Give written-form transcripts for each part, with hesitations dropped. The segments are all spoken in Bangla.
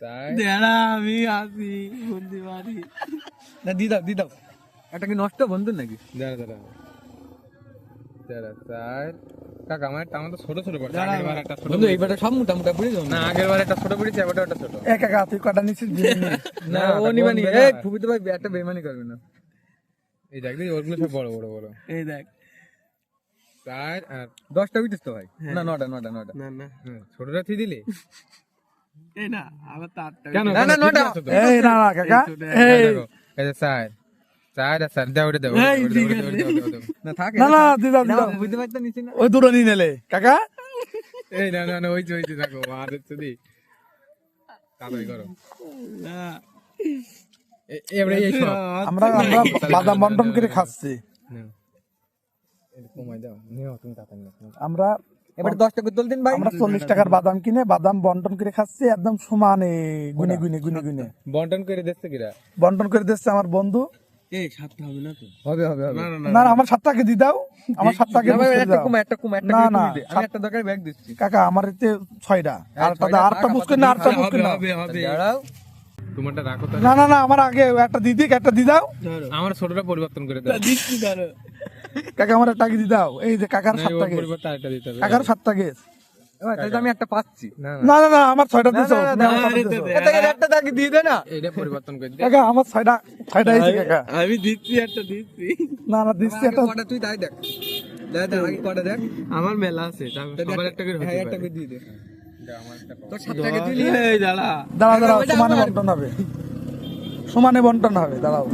আমি আছি বুঝতে পারি না দি দাও এটা কি নষ্ট বন্ধু নাকি? দাঁড়া চার কাকা আমার তো ছোট ছোট পড়ছে আগেরবার একটা ছোট বন্ধু এইবারটা সব মোটা মোটা পড়ে যাবে না আগেরবার একটা ছোট পড়েছে এবারটা একটা ছোট এক একা তুই কটা নিছিস না ও নিবানি এই ফুবিতে ভাই একটা বেইমানি করবে না। এই দেখ দিদি ওগুলো সব বড় বড় বড় এই দেখ চার আর 10টা উঠিস তো ভাই না 9টা না না ছোটটা থি দিলি এই না আবার তো আটটা কেন না, না, নটা। এই না না কাকা এই এই যে চার চার আর চার দাও ওটা দাও এই, ঠিক আছে। না থাকে না না দিদা দিদা ফুবিতে ভাই তো নিচে না ওই দুটো নিয়ে নিলে কাকা এই না ওই যে দেখো মাদের চুদি তাড়াতাড়ি করো না এবারে এই সব আমরা আমরা বাদাম বন্টন করে খাচ্ছি নাও এটা কমাই দাও নিও তুমি তাড়াতাড়ি নাও আমরা এবার 10টা করে তুল দিন ভাই। আমরা 40 টাকার বাদাম কিনে বাদাম বন্টন করে খাচ্ছি একদম সমানে গুনে গুনে গুনে গুনে বন্টন করে দিচ্ছে কিরা বন্টন করে দিচ্ছে আমার বন্ধু এই সাতটা হবে না তো হবে না না আমার 7 টাকা দিয়ে দাও আমার 7 টাকা না ভাই দিয়ে একটা দাও কুম একটা না, করে না, তুমি দে। আমি একটা দরকারি ব্যাগ দিচ্ছি কাকা আমার এতে 6টা আর ছয়টা আরেকটা থাক, বুঝকে না আরেকটা বুঝকে না দাঁড়াও তোমারটা রাখো তো না না না আমার আগে একটা দিদি একটা দি দাও আমার ছোটটা পরিবর্তন করে দাও কাকা আমার একটা আগে দি দাও এই যে কাকার না, 7 ওর টাকা পরিবর্তে আরেকটা দিতে হবে কাকার 7 টাকা এবার তাহলে তো আমি একটা পাচ্ছি না না না না আমার 6টা দিছো না, তুমি আমার 6টা দিছো। এটা একটা দাগে দিয়ে দে না। এটা পরিবর্তন করে দে কাকা আমার 6টা হয়েছে কাকা আমি দিচ্ছি একটা দিচ্ছি না না দিচ্ছি আগে একটা কটা তুই তাই দেখ আগে কটা দেখ আমার মেলা আছে সবার একটা করে হ্যাঁ হতে একটা পারে করে দিয়ে দে আমার একটা তোর 7 টাকা তুই নিয়ে এই দাঁড়া দাঁড়াও দাঁড়াও ওইটা সমানে আমার। বন্টন হবে সমানে বন্টন হবে দাঁড়াও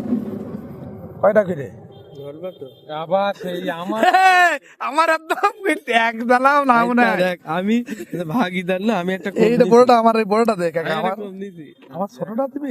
কয়টা করে আবার সেই আমার আমার একদম এক দাঁড়াও না মনে হয় দেখ আমি ভাগিদার না আমি একটা এইটা বড়টা আমার এই বড়টা দে কাকা আমার কম দিছি আমার ছোটটা দিবি